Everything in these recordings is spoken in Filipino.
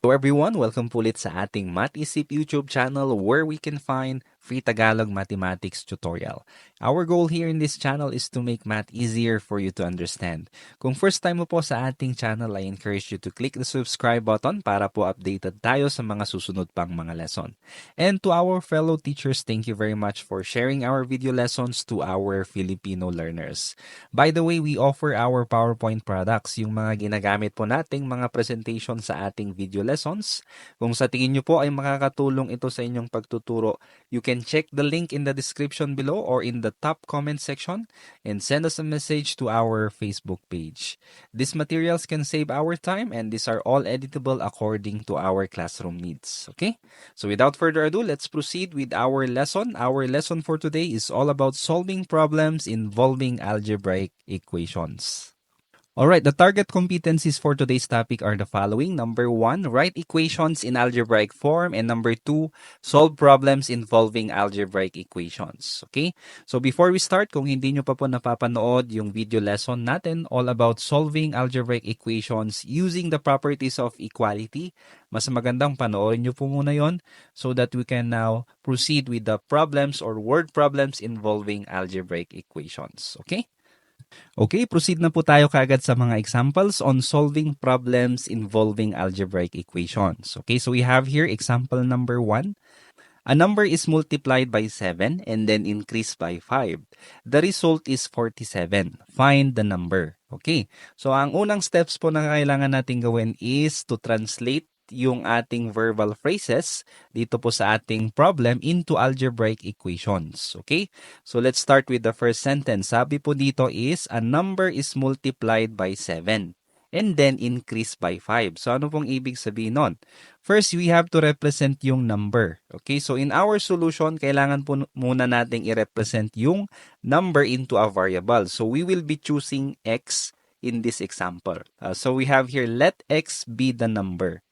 Hello everyone, welcome po ulit sa ating Math-Isip YouTube channel where we can find free Tagalog mathematics tutorial. Our goal here in this channel is to make math easier for you to understand. Kung first time mo po sa ating channel, I encourage you to click the subscribe button para po updated tayo sa mga susunod pang mga lesson. And to our fellow teachers, thank you very much for sharing our video lessons to our Filipino learners. By the way, we offer our PowerPoint products, yung mga ginagamit po nating mga presentation sa ating video lessons. Kung sa tingin nyo po ay makakatulong ito sa inyong pagtuturo, you can check the link in the description below or in the top comment section and send us a message to our Facebook page. These materials can save our time and these are all editable according to our classroom needs. Okay? So without further ado, let's proceed with our lesson. Our lesson for today is all about solving problems involving algebraic equations. Alright, the target competencies for today's topic are the following. Number 1, write equations in algebraic form. And number 2, solve problems involving algebraic equations. Okay? So before we start, kung hindi nyo pa po napapanood yung video lesson natin all about solving algebraic equations using the properties of equality, mas magandang panoorin nyo po muna yon so that we can now proceed with the problems or word problems involving algebraic equations. Okay? Okay, proceed na po tayo kaagad sa mga examples on solving problems involving algebraic equations. Okay, so we have here example number 1. A number is multiplied by 7 and then increased by 5. The result is 47. Find the number. Okay, so ang unang steps po na kailangan natin gawin is to translate yung ating verbal phrases dito po sa ating problem into algebraic equations. Okay? So let's start with the first sentence. Sabi po dito is, a number is multiplied by 7 and then increased by 5. So ano pong ibig sabihin nun? First, we have to represent yung number. Okay? So in our solution, kailangan po muna nating i-represent yung number into a variable. So we will be choosing x in this example. So we have here, let x be the number.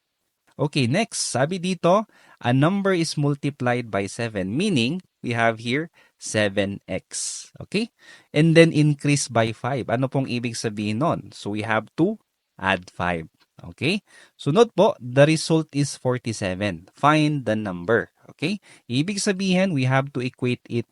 Okay, next, sabi dito, a number is multiplied by 7, meaning we have here 7x. Okay? And then increase by 5. Ano pong ibig sabihin nun? So we have to add 5. Okay? Sunod po, the result is 47. Find the number. Okay? Ibig sabihin, we have to equate it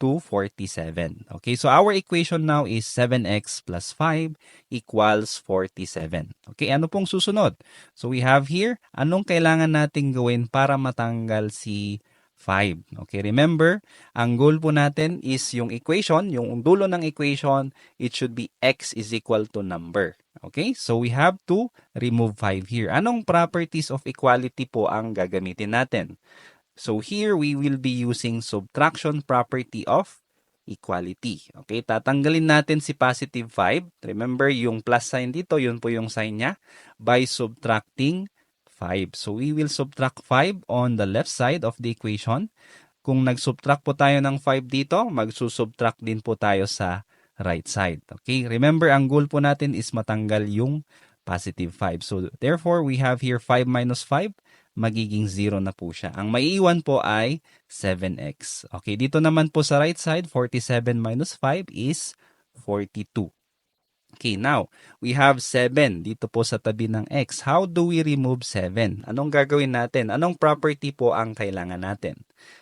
to 47. Okay, so our equation now is 7x plus 5 equals 47. Okay, ano pong susunod? So we have here, anong kailangan nating gawin para matanggal si 5? Okay, remember, ang goal po natin is yung equation, yung dulo ng equation, it should be x is equal to number. Okay, so we have to remove 5 here. Anong properties of equality po ang gagamitin natin? So here, we will be using subtraction property of equality. Okay, tatanggalin natin si positive 5. Remember, yung plus sign dito, yun po yung sign niya, by subtracting 5. So we will subtract 5 on the left side of the equation. Kung nag-subtract po tayo ng 5 dito, magsusubtract din po tayo sa right side. Okay, remember, ang goal po natin is matanggal yung positive 5. So therefore, we have here 5 minus 5, magiging 0 na po siya. Ang maiiwan po ay 7x. Okay, dito naman po sa right side, 47 minus 5 is 42. Okay, now, we have 7 dito po sa tabi ng x. How do we remove 7? Anong gagawin natin? Anong property po ang kailangan natin?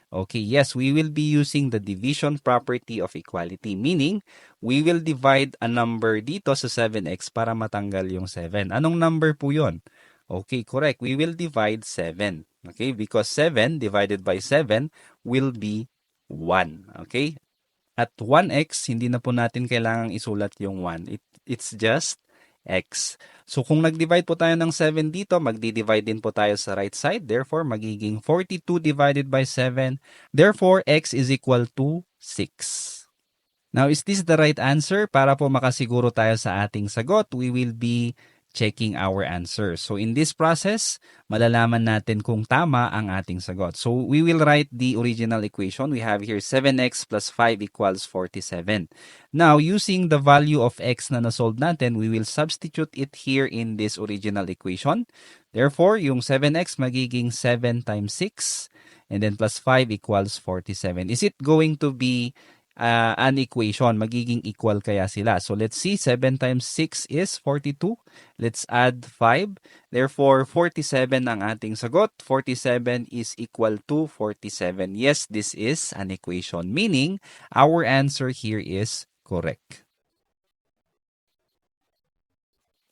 Okay, yes, we will be using the division property of equality, meaning we will divide a number dito sa 7x para matanggal yung 7. Anong number po yon? Okay, correct. We will divide 7. Okay, because 7 divided by 7 will be 1. Okay? At 1x, hindi na po natin kailangang isulat yung 1. It's just x. So kung nag-divide po tayo ng 7 dito, magdi-divide din po tayo sa right side. Therefore, magiging 42 divided by 7. Therefore, x is equal to 6. Now, is this the right answer? Para po makasiguro tayo sa ating sagot, we will be checking our answer. So in this process, malalaman natin kung tama ang ating sagot. So we will write the original equation. We have here 7x plus 5 equals 47. Now, using the value of x na nasolve natin, we will substitute it here in this original equation. Therefore, yung 7x magiging 7 times 6 and then plus 5 equals 47. Is it going to be an equation. Magiging equal kaya sila. So let's see, 7 times 6 is 42. Let's add 5. Therefore, 47 ang ating sagot. 47 is equal to 47. Yes, this is an equation. Meaning, our answer here is correct.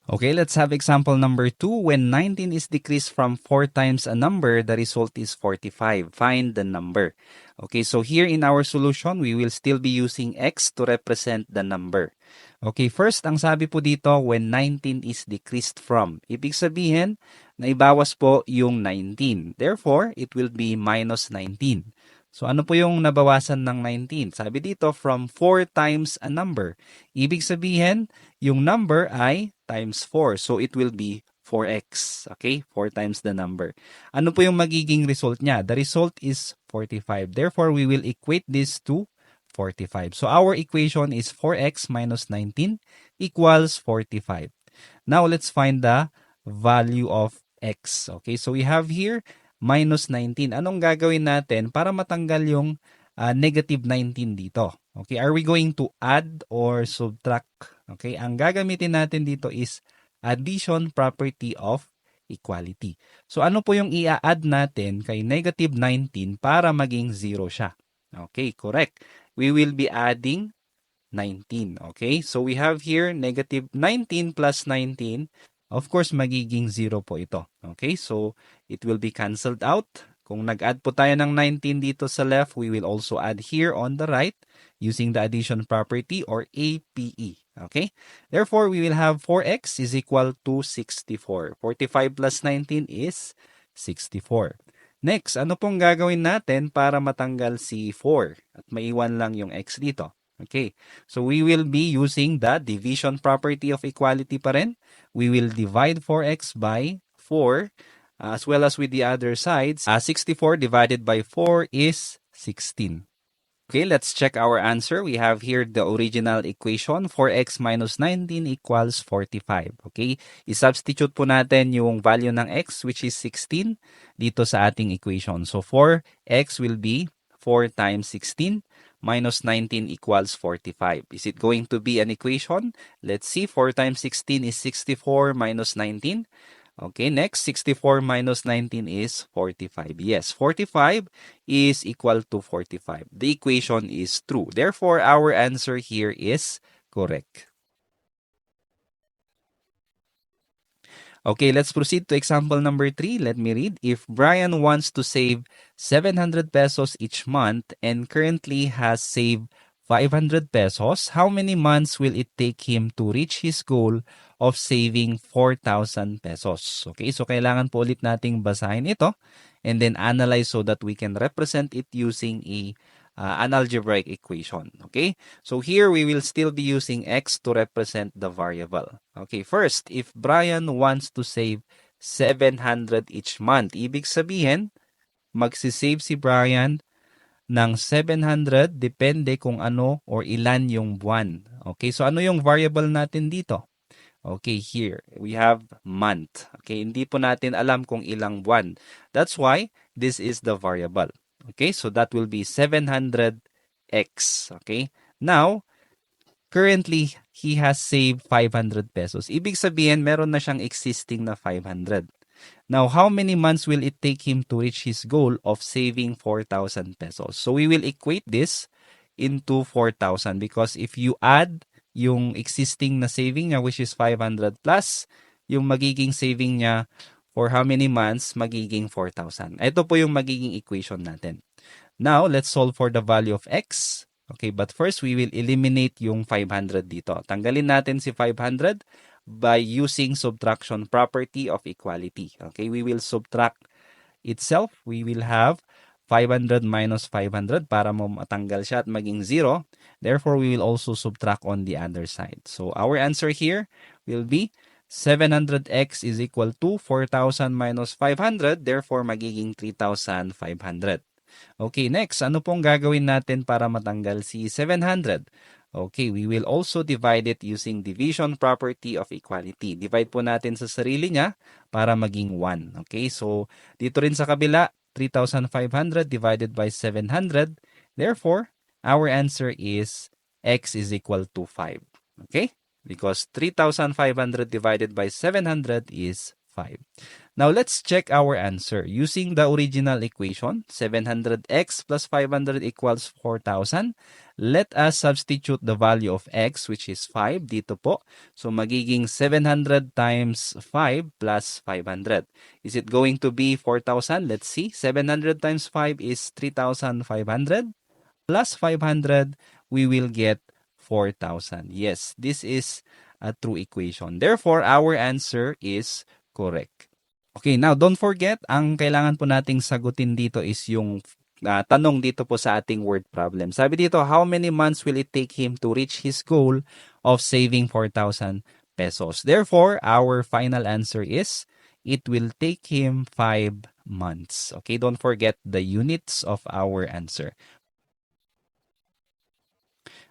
Okay, let's have example number 2. When 19 is decreased from 4 times a number, the result is 45. Find the number. Okay, so here in our solution, we will still be using x to represent the number. Okay, first, ang sabi po dito, when 19 is decreased from. Ibig sabihin, naibawas po yung 19. Therefore, it will be minus 19. So ano po yung nabawasan ng 19? Sabi dito, from 4 times a number. Ibig sabihin, yung number ay times 4. So it will be 4x. Okay? 4 times the number. Ano po yung magiging result niya? The result is 45. Therefore, we will equate this to 45. So our equation is 4x minus 19 equals 45. Now, let's find the value of x. Okay? So we have here minus 19. Anong gagawin natin para matanggal yung negative 19 dito? Okay, are we going to add or subtract? Okay, ang gagamitin natin dito is addition property of equality. So ano po yung i-add natin kay negative 19 para maging 0 siya? Okay, correct. We will be adding 19. Okay, so we have here negative 19 plus 19. Of course, magiging 0 po ito. Okay, so it will be cancelled out. Kung nag-add po tayo ng 19 dito sa left, we will also add here on the right using the addition property or APE. Okay? Therefore, we will have 4x is equal to 64. 45 plus 19 is 64. Next, ano pong gagawin natin para matanggal si 4 at maiwan lang yung x dito? Okay, so we will be using the division property of equality pa rin. We will divide 4x by 4 as well as with the other sides. 64 divided by 4 is 16. Okay, let's check our answer. We have here the original equation, 4x minus 19 equals 45. Okay, i-substitute po natin yung value ng x, which is 16, dito sa ating equation. So 4x will be 4 times 16 minus 19 equals 45. Is it going to be an equation? Let's see, 4 times 16 is 64 minus 19. Okay, next, 64 minus 19 is 45. Yes, 45 is equal to 45. The equation is true. Therefore, our answer here is correct. Okay, let's proceed to example number 3. Let me read. If Brian wants to save 700 pesos each month and currently has saved 500 pesos, how many months will it take him to reach his goal of saving 4,000 pesos? Okay, so kailangan po ulit nating basahin ito and then analyze so that we can represent it using an algebraic equation. Okay, so here we will still be using x to represent the variable. Okay, first, if Brian wants to save 700 each month, ibig sabihin, magsisave si Brian ng 700 depende kung ano or ilan yung buwan. Okay, so ano yung variable natin dito? Okay, here we have month. Okay, hindi po natin alam kung ilang buwan. That's why this is the variable. Okay, so that will be 700x. Okay, now, currently, he has saved 500 pesos. Ibig sabihin, meron na siyang existing na 500. Now, how many months will it take him to reach his goal of saving 4,000 pesos? So, we will equate this into 4,000 because if you add yung existing na saving niya, which is 500 plus, yung magiging saving niya for how many months, magiging 4,000. Ito po yung magiging equation natin. Now, let's solve for the value of x. Okay, but first, we will eliminate yung 500 dito. Tanggalin natin si 500 by using subtraction property of equality. Okay, we will subtract itself. We will have 500 minus 500 para matanggal siya at maging 0. Therefore, we will also subtract on the other side. So, our answer here will be 700x is equal to 4,000 minus 500. Therefore, magiging 3,500. Okay, next, ano pong gagawin natin para matanggal si 700? Okay, we will also divide it using division property of equality. Divide po natin sa sarili niya para maging 1. Okay, so dito rin sa kabila, 3,500 divided by 700. Therefore, our answer is x is equal to 5. Okay? Because 3,500 divided by 700 is 5. Now, let's check our answer. Using the original equation, 700x plus 500 equals 4,000. Let us substitute the value of x, which is 5, dito po. So, magiging 700 times 5 plus 500. Is it going to be 4,000? Let's see. 700 times 5 is 3,500. Plus 500, we will get 4,000. Yes, this is a true equation. Therefore, our answer is correct. Okay, now don't forget, ang kailangan po nating sagutin dito is yung tanong dito po sa ating word problem. Sabi dito, how many months will it take him to reach his goal of saving 4,000 pesos? Therefore, our final answer is, it will take him 5 months. Okay, don't forget the units of our answer.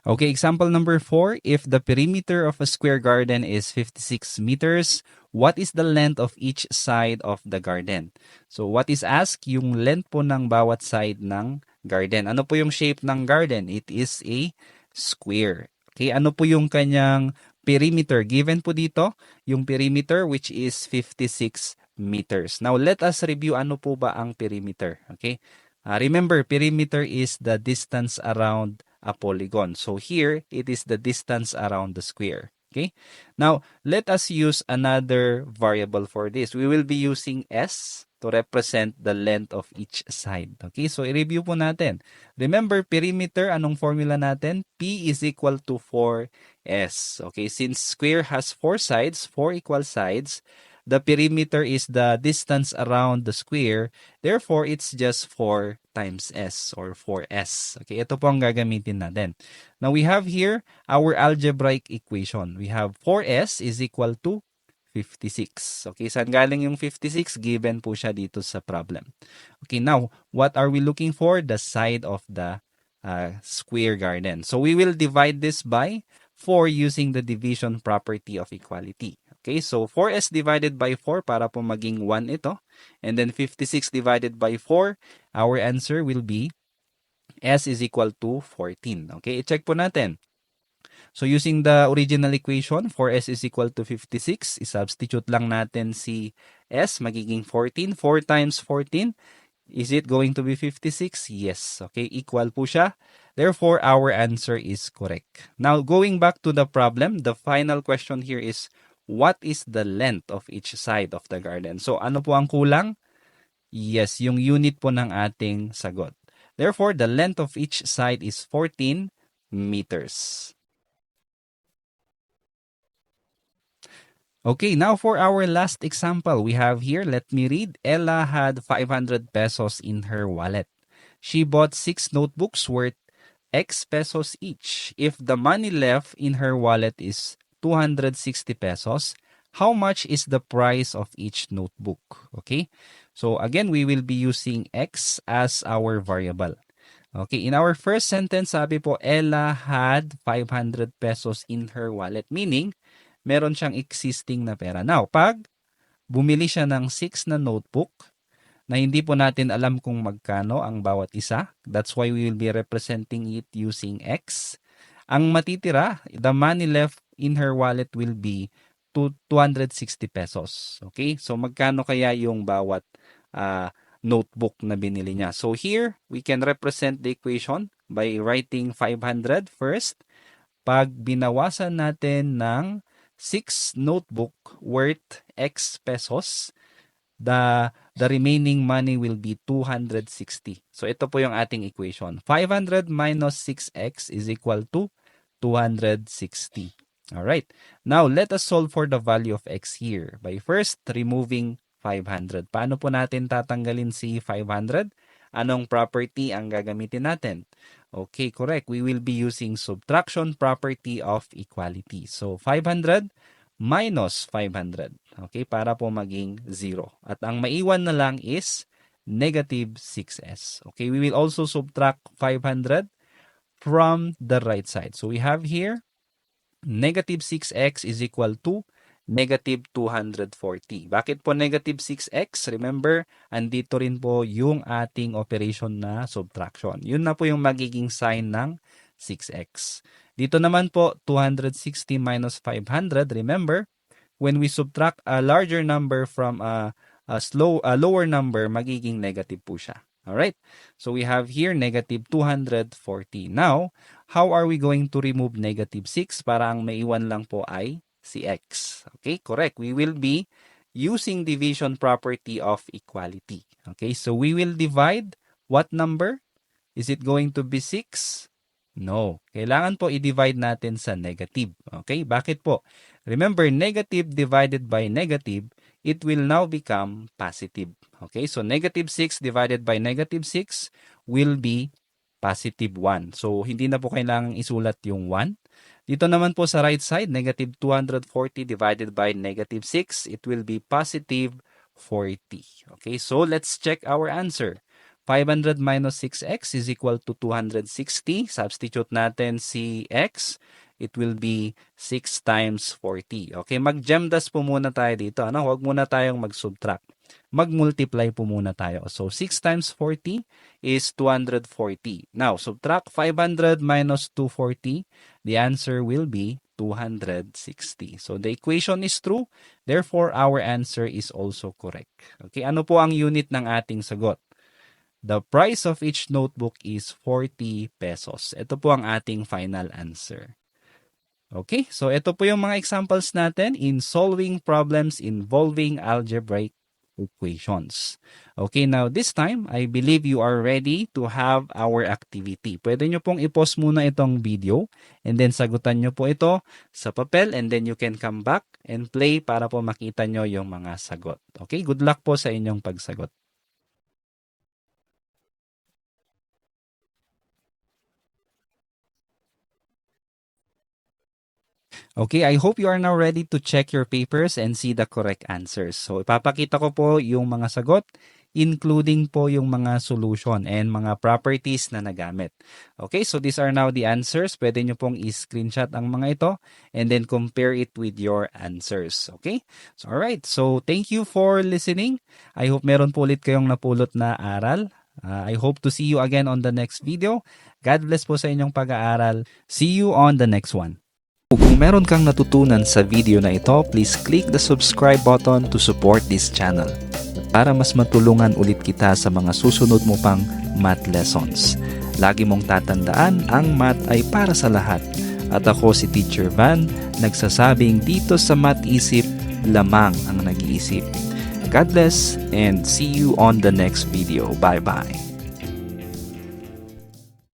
Okay, example number 4. If the perimeter of a square garden is 56 meters, what is the length of each side of the garden? So, what is asked? Yung length po ng bawat side ng garden. Ano po yung shape ng garden? It is a square. Okay, ano po yung kanyang perimeter? Given po dito, yung perimeter which is 56 meters. Now, let us review ano po ba ang perimeter. Okay, remember, perimeter is the distance around a polygon. So here, it is the distance around the square. Okay? Now, let us use another variable for this. We will be using S to represent the length of each side. Okay? So, i-review po natin. Remember, perimeter, anong formula natin? P is equal to 4S. Okay? Since square has 4 sides, 4 equal sides, the perimeter is the distance around the square. Therefore, it's just 4 times S or 4S. Okay, ito po ang gagamitin natin. Now, we have here our algebraic equation. We have 4S is equal to 56. Okay, saan galing yung 56? Given po siya dito sa problem. Okay, now, what are we looking for? The side of the square garden. So, we will divide this by 4 using the division property of equality. Okay, so 4S divided by 4 para po maging 1 ito. And then 56 divided by 4, our answer will be S is equal to 14. Okay, i-check po natin. So using the original equation, 4S is equal to 56. I-substitute lang natin si S, magiging 14. 4 times 14, is it going to be 56? Yes. Okay, equal po siya. Therefore, our answer is correct. Now, going back to the problem, the final question here is, what is the length of each side of the garden? So, ano po ang kulang? Yes, yung unit po ng ating sagot. Therefore, the length of each side is 14 meters. Okay, now for our last example, we have here, let me read. Ella had 500 pesos in her wallet. She bought 6 notebooks worth X pesos each. If the money left in her wallet is 260 pesos, how much is the price of each notebook? Okay, so again, we will be using X as our variable. Okay, in our first sentence, sabi po, Ella had 500 pesos in her wallet, meaning, meron siyang existing na pera. Now, pag bumili siya ng 6 na notebook, na hindi po natin alam kung magkano ang bawat isa, that's why we will be representing it using X. Ang matitira, the money left in her wallet will be 260 pesos. Okay? So, magkano kaya yung bawat notebook na binili niya? So, here, we can represent the equation by writing 500 first. Pag binawasan natin ng 6 notebook worth X pesos, the remaining money will be 260. So, ito po yung ating equation. 500 minus 6x is equal to 260. Alright. Now, let us solve for the value of x here by first removing 500. Paano po natin tatanggalin si 500? Anong property ang gagamitin natin? Okay, correct. We will be using subtraction property of equality. So, 500 minus 500. Okay, para po maging 0. At ang maiwan na lang is negative 6s. Okay, we will also subtract 500 from the right side. So we have here negative 6x is equal to negative 240. Bakit po negative 6x? Remember, andito rin po yung ating operation na subtraction. Yun na po yung magiging sign ng 6x. Dito naman po, 260 minus 500. Remember, when we subtract a larger number from a lower number, magiging negative po siya. Alright? So we have here negative 240. Now, how are we going to remove negative 6? Para ang maiwan lang po ay si x. Okay, correct. We will be using division property of equality. Okay, so we will divide what number? Is it going to be 6? No. Kailangan po i-divide natin sa negative. Okay, bakit po? Remember, negative divided by negative, it will now become positive. Okay, so negative 6 divided by negative 6 will be positive 1. So, hindi na po kailangang isulat yung 1. Dito naman po sa right side, negative 240 divided by negative 6, it will be positive 40. Okay, so let's check our answer. 500 minus 6x is equal to 260. Substitute natin si x. It will be 6 times 40. Okay, mag-gemdas po muna tayo dito. Ano? Huwag muna tayong mag-subtract. Mag-multiply po muna tayo. So, 6 times 40 is 240. Now, subtract 500 minus 240. The answer will be 260. So, the equation is true. Therefore, our answer is also correct. Okay, ano po ang unit ng ating sagot? The price of each notebook is 40 pesos. Ito po ang ating final answer. Okay, so ito po yung mga examples natin in solving problems involving algebraic equations. Okay, now this time, I believe you are ready to have our activity. Pwede nyo pong i-pause muna itong video and then sagutan nyo po ito sa papel and then you can come back and play para po makita nyo yung mga sagot. Okay, good luck po sa inyong pagsagot. Okay, I hope you are now ready to check your papers and see the correct answers. So, ipapakita ko po yung mga sagot, including po yung mga solution and mga properties na nagamit. Okay, so these are now the answers. Pwede nyo pong i-screenshot ang mga ito and then compare it with your answers. Okay, so alright. So, thank you for listening. I hope meron po ulit kayong napulot na aral. I hope to see you again on the next video. God bless po sa inyong pag-aaral. See you on the next one. Kung meron kang natutunan sa video na ito, please click the subscribe button to support this channel para mas matulungan ulit kita sa mga susunod mo pang math lessons. Lagi mong tatandaan, ang math ay para sa lahat. At ako si Teacher Van, nagsasabing dito sa Math Isip, lamang ang nag-iisip. God bless and see you on the next video. Bye-bye.